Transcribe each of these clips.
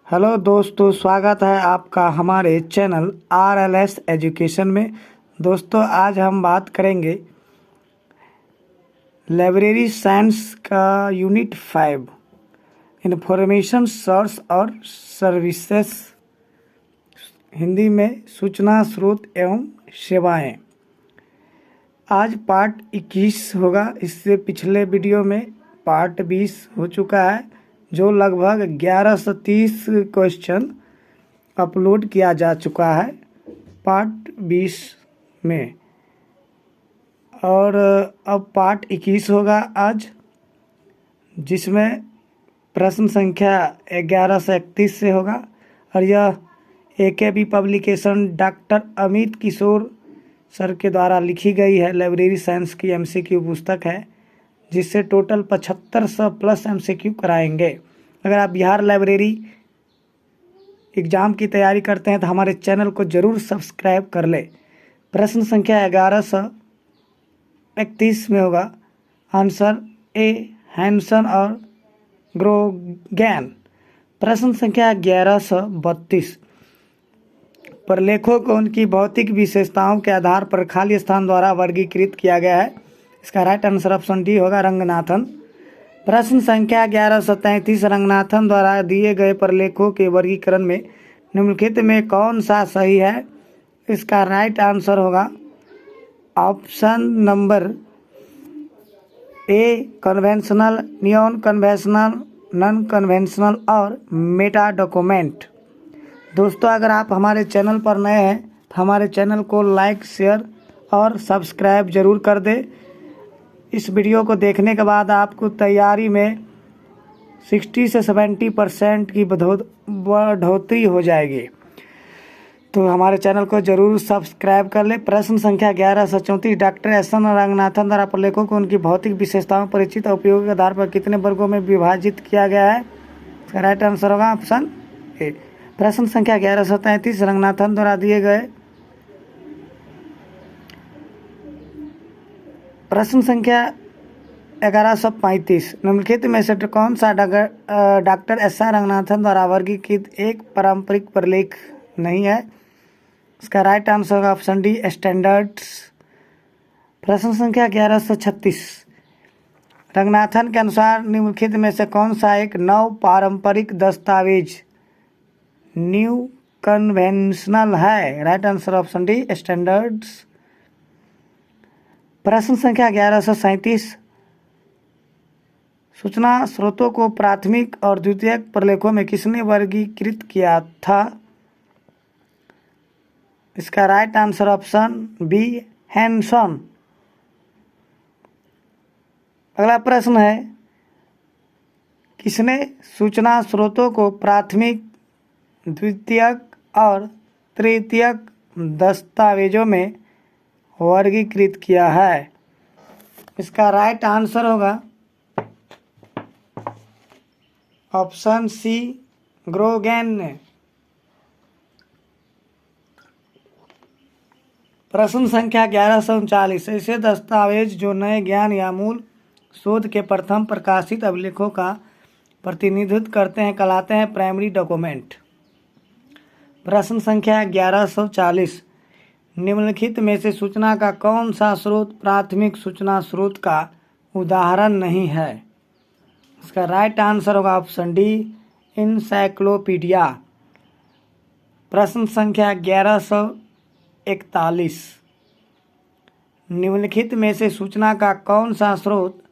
Hello दोस्तों, स्वागत है आपका हमारे चैनल RLS एजुकेशन में। दोस्तों, आज हम बात करेंगे लाइब्रेरी साइंस का यूनिट 5 इंफॉर्मेशन सोर्स और सर्विसेज, हिंदी में सूचना स्रोत एवं सेवाएं। आज पार्ट 21 होगा। इससे पिछले वीडियो में पार्ट 20 हो चुका है, जो लगभग 1130 क्वेश्चन अपलोड किया जा चुका है पार्ट 20 में। और अब पार्ट 21 होगा आज, जिसमें प्रश्न संख्या 11 से 31 से होगा। और यह AKB पब्लिकेशन डॉक्टर अमित किशोर सर के द्वारा लिखी गई है। लाइब्रेरी साइंस की MCQ पुस्तक है, जिससे टोटल 7500 प्लस MCQ कराएंगे। अगर आप बिहार लाइब्रेरी एग्ज़ाम की तैयारी करते हैं तो हमारे चैनल को ज़रूर सब्सक्राइब कर ले। प्रश्न संख्या 1131 में होगा आंसर A हैंसन और ग्रोगैन। प्रश्न संख्या 1132 प्रलेखों को उनकी भौतिक विशेषताओं के आधार पर खाली स्थान द्वारा वर्गीकृत किया गया है। इसका राइट आंसर ऑप्शन डी होगा, रंगनाथन। प्रश्न संख्या 1133 रंगनाथन द्वारा दिए गए प्रलेखों के वर्गीकरण में निम्नलिखित में कौन सा सही है? इसका राइट आंसर होगा option number A conventional, neon conventional, non conventional और मेटा डॉक्यूमेंट। दोस्तों, अगर आप हमारे चैनल पर नए हैं तो हमारे चैनल को लाइक, शेयर और सब्सक्राइब जरूर कर दें। इस वीडियो को देखने के बाद आपको तैयारी में 60 से 70% की बढ़ोतरी हो जाएगी, तो हमारे चैनल को जरूर सब्सक्राइब कर ले। प्रश्न संख्या 1134 डॉक्टर SN रंगनाथन द्वारा प्रलेखों को उनकी भौतिक विशेषताओं, परिचित और उपयोग के आधार पर कितने वर्गों में विभाजित किया गया है? इसका राइट आंसर होगा ऑप्शन ए। प्रश्न संख्या 1133 रंगनाथन द्वारा दिए गए प्रश्न संख्या 1135 निम्नलिखित में से कौन सा डॉक्टर SR रंगनाथन द्वारा वर्गीकृत एक पारंपरिक प्रलेख नहीं है? इसका राइट आंसर होगा ऑप्शन डी, स्टैंडर्ड्स। प्रश्न संख्या 1136 रंगनाथन के अनुसार निम्नलिखित में से कौन सा एक नव पारंपरिक दस्तावेज न्यू कन्वेंशनल है? Right answer option D, standards. प्रश्न संख्या 1137 सूचना स्रोतों को प्राथमिक और द्वितीयक प्रलेखों में किसने वर्गीकृत किया था? इसका right answer option B, Hanson. अगला प्रश्न है, किसने सूचना स्रोतों को प्राथमिक, द्वितीयक और तृतीयक दस्तावेजों में वर्गीकृत किया है? इसका राइट आंसर होगा ऑप्शन सी, ग्रोगैन ने। प्रश्न संख्या 1139 ऐसे दस्तावेज जो नए ज्ञान या मूल शोध के प्रथम प्रकाशित अभिलेखों का प्रतिनिधित्व करते हैं कहलाते हैं प्राइमरी डॉक्यूमेंट। प्रश्न संख्या 1140 निम्नलिखित में से सूचना का कौन सा स्रोत प्राथमिक सूचना स्रोत का उदाहरण नहीं है? इसका राइट आंसर होगा ऑप्शन डी, इंसाइक्लोपीडिया। प्रश्न संख्या 1141 निम्नलिखित में से सूचना का कौन सा स्रोत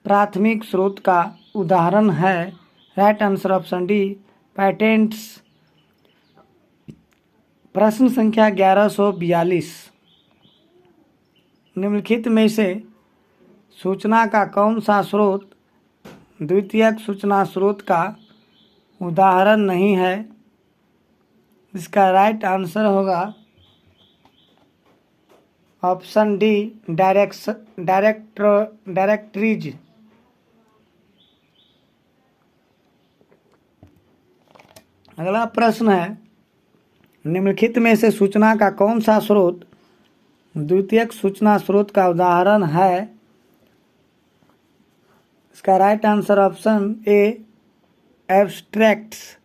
प्राथमिक स्रोत का उदाहरण है? Right answer option D, patents. प्रश्न संख्या 1142 निम्नलिखित में से सूचना का कौन सा स्रोत द्वितीयक सूचना स्रोत का उदाहरण नहीं है? इसका राइट आंसर होगा ऑप्शन डी, डायरेक्टरीज। अगला प्रश्न है, निम्नलिखित में से सूचना का कौन सा स्रोत द्वितीयक सूचना स्रोत का उदाहरण है? इसका राइट आंसर ऑप्शन ए, एब्स्ट्रैक्ट्स।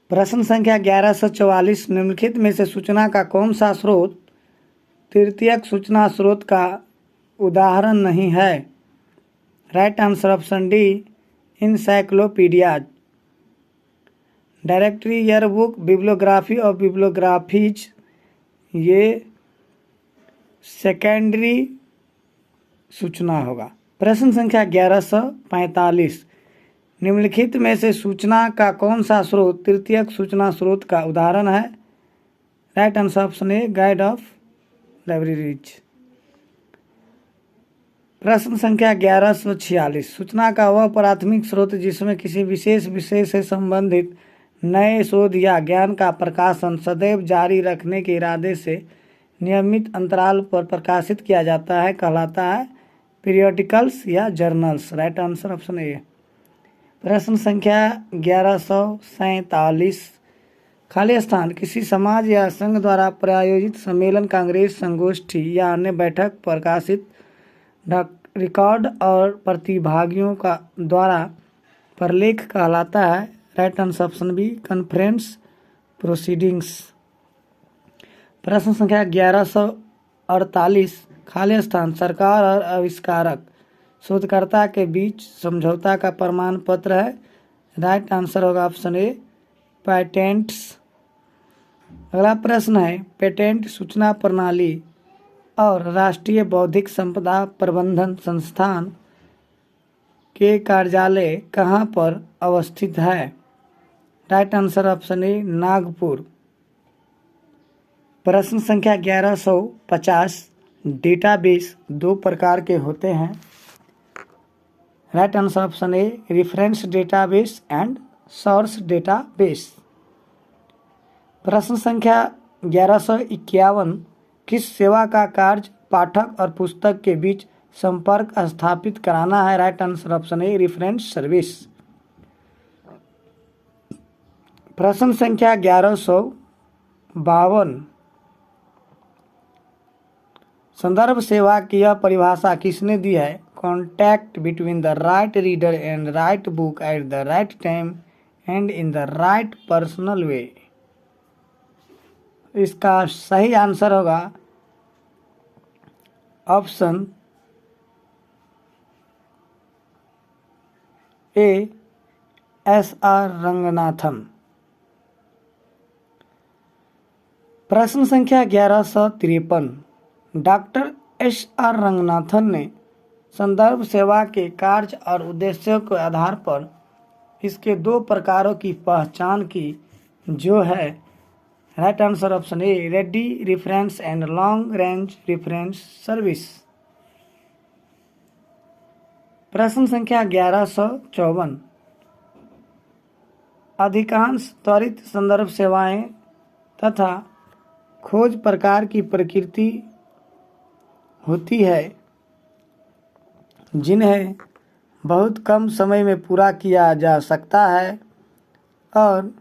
प्रश्न संख्या 1144, निम्नलिखित में से सूचना का कौन सा स्रोत तृतीयक सूचना स्रोत का उदाहरण नहीं है? Right answer option D, encyclopedia. Directory, yearbook, bibliography और बिब्लियोग्राफीज ये सेकेंडरी सूचना होगा। प्रश्न संख्या 1145, निम्नलिखित में से सूचना का कौन सा स्रोत तृतीयक सूचना स्रोत का उदाहरण है? Right answer option A, guide of libraries. प्रश्न संख्या 1146, सूचना का वह प्राथमिक स्रोत जिसमें किसी विशेष विषय से संबंधित नए शोध या ज्ञान का प्रकाशन सदैव जारी रखने के इरादे से नियमित अंतराल पर प्रकाशित किया जाता है कहलाता है? पीरियोडिकल्स या जर्नल्स। राइट आंसर ऑप्शन ए। प्रश्न संख्या 1147, खाली स्थान किसी समाज या संघ द्वारा प्रायोजित सम्मेलन, कांग्रेस, संगोष्ठी या अन्य बैठक प्रकाशित रिकॉर्ड और प्रतिभागियों का द्वारा प्रलेख कहलाता है? Right answer option B, conference proceedings. प्रश्न संख्या 1148, खाली स्थान सरकार और आविष्कारक शोधकर्ता के बीच समझौता का प्रमाण पत्र है? राइट आंसर होगा ऑप्शन ए, पेटेंट्स। अगला प्रश्न है, पेटेंट सूचना प्रणाली और राष्ट्रीय बौद्धिक संपदा प्रबंधन संस्थान के कार्यालय कहाँ पर अवस्थित है? राइट आंसर ऑप्शन ए, नागपुर। प्रश्न संख्या 1150, डेटाबेस दो प्रकार के होते हैं? Right answer option A, reference database and source database. प्रश्न संख्या 1151, किस सेवा का कार्य पाठक और पुस्तक के बीच संपर्क स्थापित कराना है? राइट आंसर ऑप्शन ए, रेफरेंस सर्विस। प्रश्न संख्या 1152, संदर्भ सेवा की यह परिभाषा किसने दी है? Contact between the right reader and right book at the right time and in the right personal way. इसका सही आंसर होगा ऑप्शन ए, एस.आर. रंगनाथन। प्रश्न संख्या 1153, डॉक्टर एस.आर. रंगनाथन ने संदर्भ सेवा के कार्य और उद्देश्यों के आधार पर इसके दो प्रकारों की पहचान की, जो है? Right answer option A, ready reference and long range reference service. प्रश्न संख्या 1154, अधिकांश त्वरित संदर्भ सेवाएं तथा खोज प्रकार की प्रकृति होती है जिन्हें बहुत कम समय में पूरा किया जा सकता है और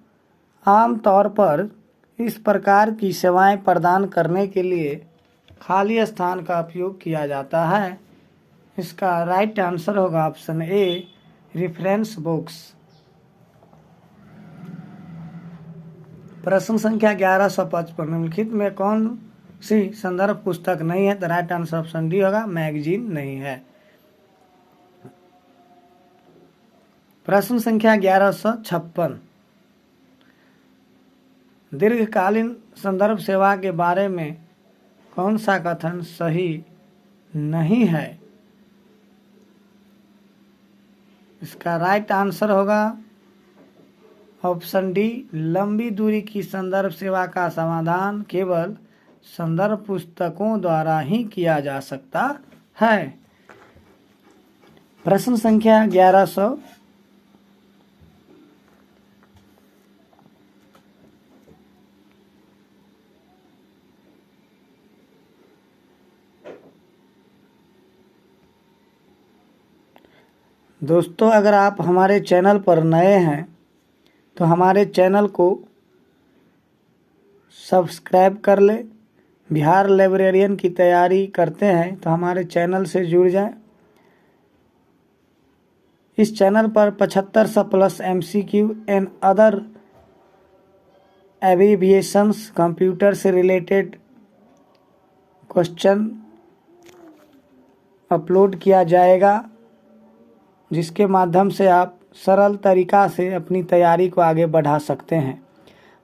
आमतौर पर इस प्रकार की सेवाएं प्रदान करने के लिए खाली स्थान का उपयोग किया जाता है? इसका राइट आंसर होगा ऑप्शन ए, रेफरेंस बुक्स। प्रश्न संख्या 1155, निम्नलिखित में कौन सी संदर्भ पुस्तक नहीं है? तो राइट आंसर ऑप्शन डी होगा, मैगजीन नहीं है। प्रश्न संख्या 1156, दीर्घकालीन संदर्भ सेवा के बारे में कौन सा कथन सही नहीं है? इसका राइट आंसर होगा ऑप्शन डी, लंबी दूरी की संदर्भ सेवा का समाधान केवल संदर्भ पुस्तकों द्वारा ही किया जा सकता है। प्रश्न संख्या 1100, दोस्तों अगर आप हमारे चैनल पर नए हैं तो हमारे चैनल को सब्सक्राइब कर ले। बिहार लाइब्रेरियन की तैयारी करते हैं तो हमारे चैनल से जुड़ जाएं। इस चैनल पर 7500+ MCQ and other abbreviations, computer से रिलेटेड क्वेश्चन अपलोड किया जाएगा, जिसके माध्यम से आप सरल तरीका से अपनी तैयारी को आगे बढ़ा सकते हैं।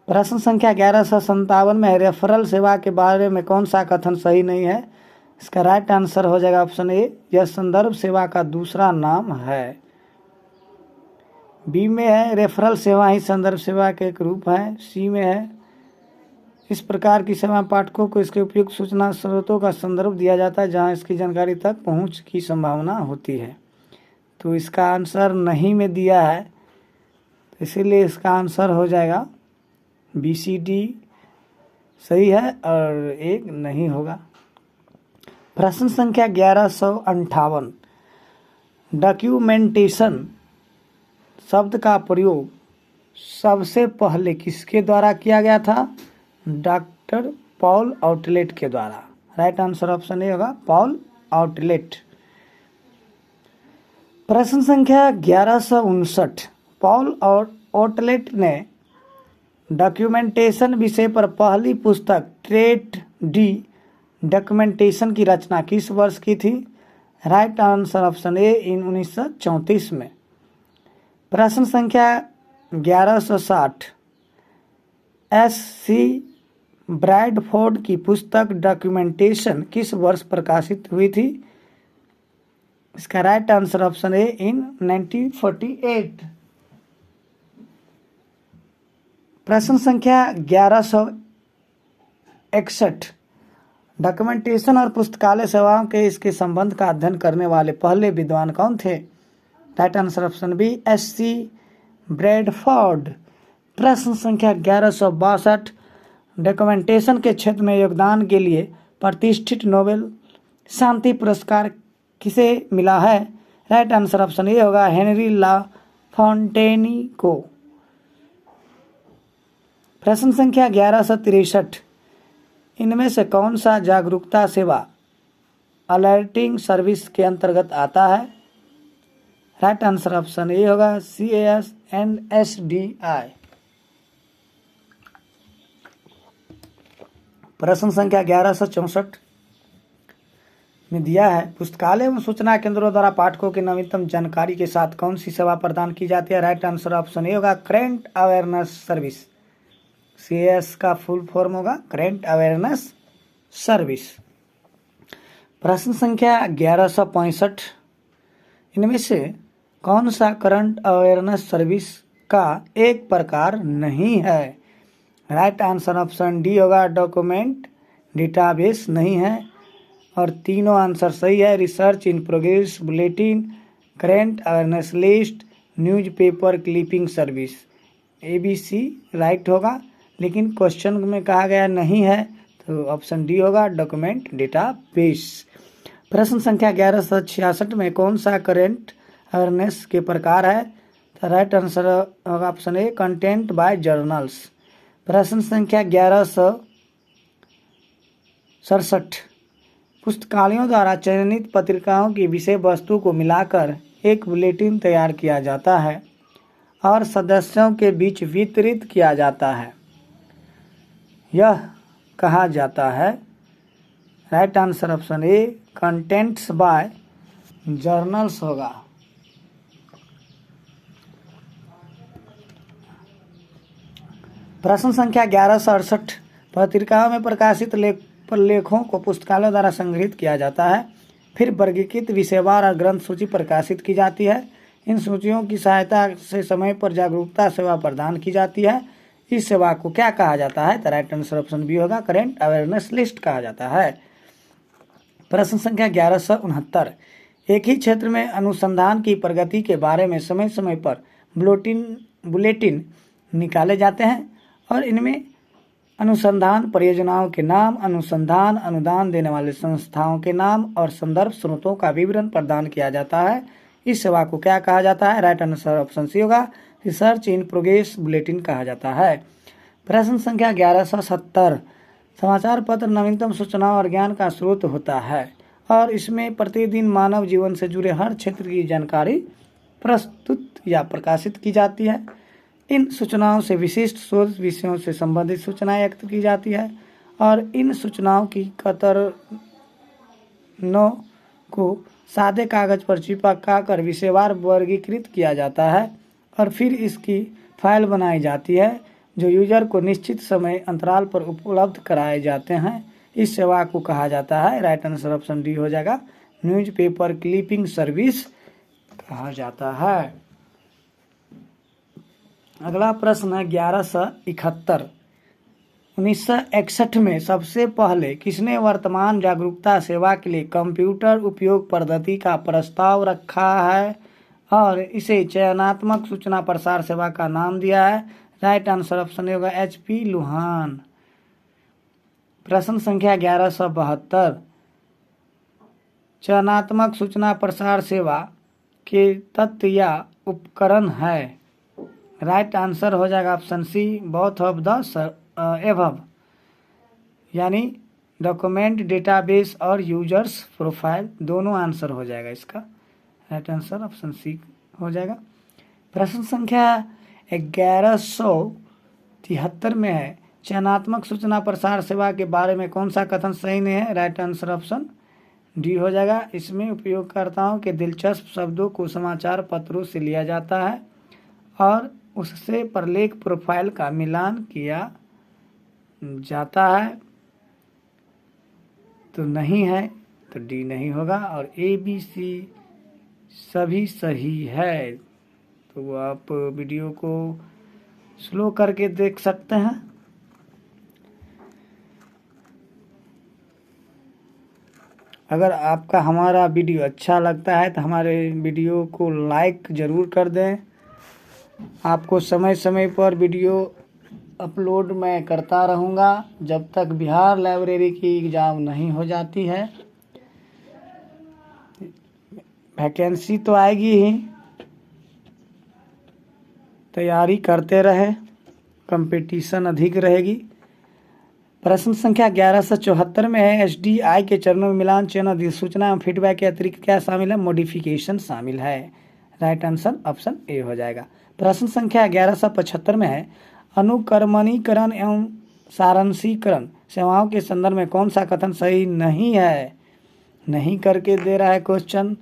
प्रश्न संख्या 1157 में रेफरल सेवा के बारे में कौन सा कथन सही नहीं है? इसका राइट आंसर हो जाएगा ऑप्शन ए, यह संदर्भ सेवा का दूसरा नाम है। बी में है रेफरल सेवा ही संदर्भ सेवा के एक रूप है। सी में है इस प्रकार की सेवा पाठकों को इसके उपयुक्त सूचना स्रोतों का संदर्भ दिया जाता है जहां इसकी जानकारी तक पहुंच की संभावना होती है। तो इसका आंसर नहीं में दिया है, इसीलिए इसका आंसर हो जाएगा BCD सही है और एक नहीं होगा। प्रश्न संख्या 1158, डॉक्यूमेंटेशन शब्द का प्रयोग सबसे पहले किसके द्वारा किया गया था? डॉक्टर पॉल आउटलेट के द्वारा। राइट आंसर ऑप्शन ए होगा पॉल आउटलेट। प्रश्न संख्या 1159, पॉल और आउटलेट ने डॉक्यूमेंटेशन विषय पर पहली पुस्तक ट्रेट डी डॉक्यूमेंटेशन की रचना किस वर्ष की थी? राइट आंसर ऑप्शन ए इन 1934 में। प्रश्न संख्या 1160, SC ब्रैडफोर्ड की पुस्तक डॉक्यूमेंटेशन किस वर्ष प्रकाशित हुई थी? इसका राइट आंसर ऑप्शन ए इन 1948। प्रश्न संख्या 1161, डॉक्यूमेंटेशन और पुस्तकालय सेवाओं के इसके संबंध का अध्ययन करने वाले पहले विद्वान कौन थे? Right answer option B SC Bradford. प्रश्न संख्या 1162, डॉक्यूमेंटेशन के क्षेत्र में योगदान के लिए प्रतिष्ठित नोबेल शांति पुरस्कार किसे मिला है? राइट आंसर ऑप्शन ए होगा हेनरी ला फॉन्टेनी को। प्रश्न संख्या 1163, इनमें से कौन सा जागरूकता सेवा अलर्टिंग सर्विस के अंतर्गत आता है? राइट आंसर ऑप्शन ए होगा CAS एंड SDI। प्रश्न संख्या 1164 में दिया है पुस्तकालय एवं सूचना केंद्रों द्वारा पाठकों की नवीनतम जानकारी के साथ कौन सी सेवा प्रदान की जाती है? राइट आंसर ऑप्शन ए होगा करेंट अवेयरनेस सर्विस। CAS का फुल फॉर्म होगा करेंट अवेयरनेस सर्विस। प्रश्न संख्या 1165, इनमें से कौन सा करंट अवेयरनेस सर्विस का एक प्रकार नहीं है? राइट आंसर ऑप्शन डी होगा डॉक्यूमेंट डेटाबेस नहीं है, और तीनों आंसर सही है। Research in progress bulletin, current awareness list, newspaper clipping service. ABC right होगा, लेकिन क्वेश्चन में कहा गया नहीं है, तो ऑप्शन डी होगा डॉक्यूमेंट डेटाबेस। प्रश्न संख्या 1166 में कौन सा करेंट अवेयरनेस के प्रकार है? तो राइट आंसर होगा option a content bye journals. प्रश्न संख्या 1167, पुस्तकालयों द्वारा चयनित पत्रिकाओं की विषय वस्तु को मिलाकर एक बुलेटिन तैयार किया जाता है और सदस्यों के बीच वितरित किया जाता है, यह कहा जाता है? Right answer option A contents by journals होगा। प्रश्न संख्या 1168, पत्रिकाओं में प्रकाशित लेखों को पुस्तकालय द्वारा संग्रहित किया जाता है, फिर वर्गीकृत विषयवार और ग्रंथ सूची प्रकाशित की जाती है। इन सूचियों की सहायता से समय पर जागरूकता सेवा प्रदान की जाती है। इस सेवा को क्या कहा जाता है? तो राइट आंसर ऑप्शन बी होगा करेंट अवेयरनेस लिस्ट कहा जाता है। प्रश्न संख्या 1169, एक ही क्षेत्र में अनुसंधान की प्रगति के बारे में समय समय पर बुलेटिन निकाले जाते हैं और इनमें अनुसंधान परियोजनाओं के नाम, अनुसंधान अनुदान देने वाले संस्थाओं के नाम और संदर्भ स्रोतों का विवरण प्रदान किया जाता है। इस सेवा को क्या कहा जाता है? राइट आंसर ऑप्शन सी होगा रिसर्च इन प्रोग्रेस बुलेटिन कहा जाता है। प्रश्न संख्या 1170, समाचार पत्र नवीनतम सूचना और ज्ञान का स्रोत होता है और इसमें प्रतिदिन मानव जीवन से जुड़े हर क्षेत्र की जानकारी प्रस्तुत या प्रकाशित की जाती है। इन सूचनाओं से विशिष्ट शोध विषयों से संबंधित सूचनाएं एकत्र की जाती है और इन सूचनाओं की कतरनों को सादे कागज पर चिपका कर विषयवार वर्गीकृत किया जाता है और फिर इसकी फाइल बनाई जाती है जो यूजर को निश्चित समय अंतराल पर उपलब्ध कराए जाते हैं। इस सेवा को कहा जाता है, राइट आंसर ऑप्शन डी हो जाएगा, न्यूज़पेपर क्लिपिंग सर्विस कहा जाता है। अगला प्रश्न है 1171। 1961 में सबसे पहले किसने वर्तमान जागरूकता सेवा के लिए कंप्यूटर उपयोग पद्धति का प्रस्ताव रखा है और इसे चयनात्मक सूचना प्रसार सेवा का नाम दिया है? राइट आंसर ऑप्शन ए होगा HP लुहान। प्रश्न संख्या 1172। चयनात्मक सूचना प्रसार सेवा के तत्व या उपकरण है? राइट आंसर हो जाएगा option C, both of the above, यानी डॉक्यूमेंट, डेटाबेस और यूजर्स प्रोफाइल, दोनों आंसर हो जाएगा इसका। राइट आंसर ऑप्शन सी हो जाएगा। प्रश्न संख्या 1173 में है, चयनात्मक सूचना प्रसार सेवा के बारे में कौन सा कथन सही नहीं है? राइट आंसर ऑप्शन डी हो जाएगा। इसमें उपयोगकर्ताओं के दिलचस्प शब्दों को समाचार पत्रों से लिया जाता है और उससे प्रलेख प्रोफाइल का मिलान किया जाता है, तो नहीं है, तो डी नहीं होगा और ABC सभी सही है। तो आप वीडियो को स्लो करके देख सकते हैं। अगर आपका हमारा वीडियो अच्छा लगता है तो हमारे वीडियो को लाइक ज़रूर कर दें। आपको समय समय पर वीडियो अपलोड मैं करता रहूँगा जब तक बिहार लाइब्रेरी की एग्ज़ाम नहीं हो जाती है। वैकेंसी तो आएगी ही, तैयारी करते रहे, कंपटीशन अधिक रहेगी। प्रश्न संख्या 1174 में है, HDI के चरणों में मिलान, चयन, अधिसूचना एवं फीडबैक के अतिरिक्त क्या शामिल है? मॉडिफिकेशन शामिल है। राइट आंसर ऑप्शन ए हो जाएगा। प्रश्न संख्या 1175 में है, अनुक्रमणीकरण एवं सारांशीकरण सेवाओं के संदर्भ में कौन सा कथन सही नहीं है? नहीं करके दे रहा है क्वेश्चन,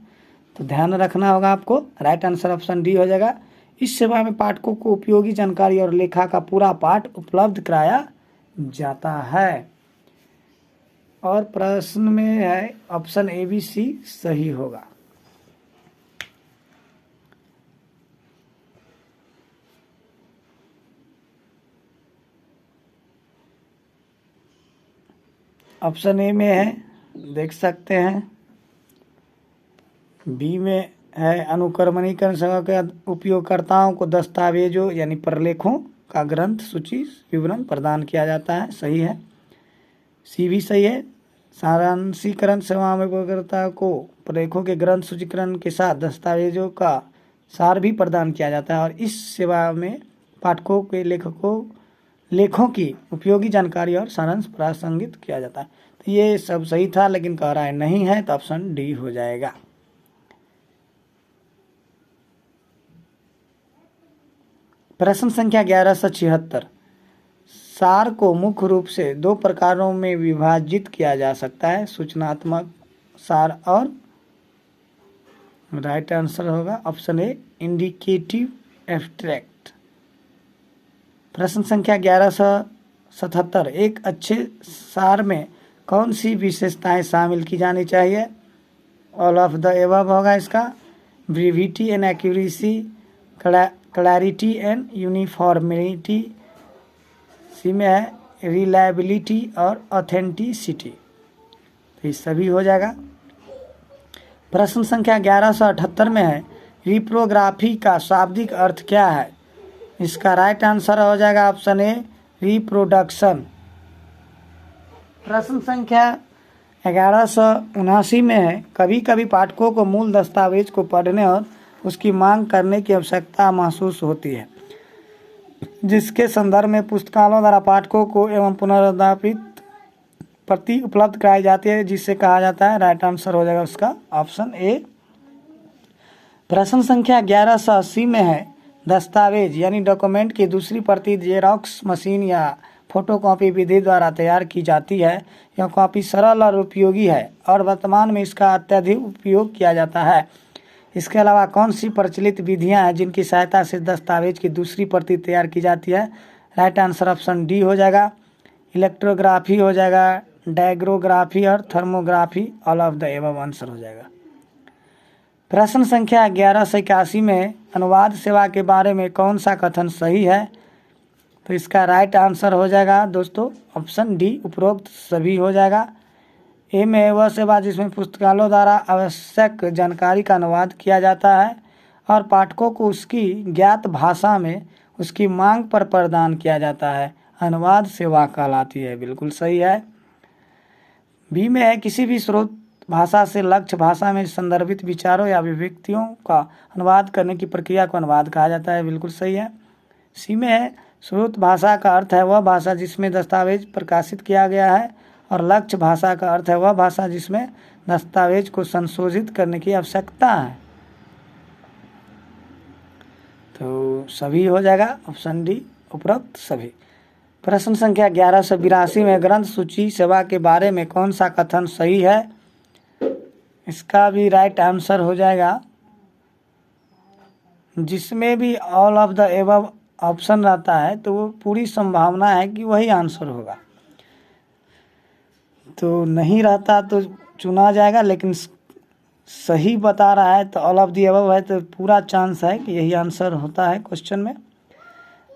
तो ध्यान रखना होगा आपको। राइट आंसर ऑप्शन डी हो जाएगा। इस सेवा में पाठकों को उपयोगी जानकारी और लेखा का पूरा पाठ उपलब्ध कराया जाता है। और प्रश्न में है ऑप्शन ABC सही होगा। ऑप्शन ए में है, देख सकते हैं। बी में है, अनुक्रमणीकरण सेवा के उपयोगकर्ताओं को दस्तावेजों यानी प्रलेखों का ग्रंथ सूची विवरण प्रदान किया जाता है, सही है। सी भी सही है, सारांशीकरण सेवा में उपयोगकर्ता को प्रलेखों के ग्रंथ सूचीकरण के साथ दस्तावेजों का सार भी प्रदान किया जाता है और इस सेवा में पाठकों के लेखों की उपयोगी जानकारी और सारांश प्रासंगिक किया जाता है। तो ये सब सही था, लेकिन कह रहा है नहीं है, तो ऑप्शन डी हो जाएगा। प्रश्न संख्या 1176। सार को मुख्य रूप से दो प्रकारों में विभाजित किया जा सकता है, सूचनात्मक सार और राइट आंसर होगा ऑप्शन ए, इंडिकेटिव एब्स्ट्रैक्ट। प्रश्न संख्या 1177। एक अच्छे सार में कौन सी विशेषताएं शामिल की जानी चाहिए? ऑल ऑफ द एबव होगा इसका। Brevity and accuracy, clarity and uniformity, C में है रिलायबिलिटी और ऑथेंटिसिटी, तो ये सभी हो जाएगा। प्रश्न संख्या 1178 में है, रिप्रोग्राफी का शाब्दिक अर्थ क्या है? इसका राइट आंसर हो जाएगा ऑप्शन ए, रिप्रोडक्शन। प्रश्न संख्या 1179 में है, कभी कभी पाठकों को मूल दस्तावेज को पढ़ने और उसकी मांग करने की आवश्यकता महसूस होती है, जिसके संदर्भ में पुस्तकालयों द्वारा पाठकों को एवं पुनरुत्पादित प्रति उपलब्ध कराई जाती है, जिसे कहा जाता है। राइट आंसर हो जाएगा उसका ऑप्शन ए। प्रश्न संख्या 1180 में है, दस्तावेज यानी डॉक्यूमेंट की दूसरी प्रति जेरॉक्स मशीन या फोटोकॉपी विधि द्वारा तैयार की जाती है। यह कॉपी सरल और उपयोगी है और वर्तमान में इसका अत्यधिक उपयोग किया जाता है। इसके अलावा कौन सी प्रचलित विधियां हैं जिनकी सहायता से दस्तावेज की दूसरी प्रति तैयार की जाती है? राइट आंसर ऑप्शन डी हो जाएगा। इलेक्ट्रोग्राफी हो जाएगा, डायग्रोग्राफी और thermography, all of the above answer हो जाएगा। प्रश्न संख्या 1181 में अनुवाद सेवा के बारे में कौन सा कथन सही है? तो इसका राइट आंसर हो जाएगा दोस्तों ऑप्शन डी, उपरोक्त सभी हो जाएगा। ए में वह सेवा जिसमें पुस्तकालयों द्वारा आवश्यक जानकारी का अनुवाद किया जाता है और पाठकों को उसकी ज्ञात भाषा में उसकी मांग पर प्रदान किया जाता है, अनुवाद सेवा कहलाती है। बिल्कुल सही है। बी में है किसी भी स्रोत भाषा से लक्ष्य भाषा में संदर्भित विचारों या अभिव्यक्तियों का अनुवाद करने की प्रक्रिया को अनुवाद कहा जाता है। बिल्कुल सही है। सी में है स्रोत भाषा का अर्थ है वह भाषा जिसमें दस्तावेज प्रकाशित किया गया है और लक्ष्य भाषा का अर्थ है वह भाषा जिसमें दस्तावेज को संशोधित करने की आवश्यकता है। तो सभी हो जाएगा ऑप्शन डी, उपरोक्त सभी। प्रश्न संख्या 1182 में ग्रंथ सूची सेवा के बारे में कौन सा कथन सही है? इसका भी राइट आंसर हो जाएगा, जिसमें भी all of the above option रहता है तो वो पूरी संभावना है कि वही आंसर होगा। तो नहीं रहता तो चुना जाएगा, लेकिन सही बता रहा है तो ऑल ऑफ द एबव है तो पूरा चांस है कि यही आंसर होता है क्वेश्चन में।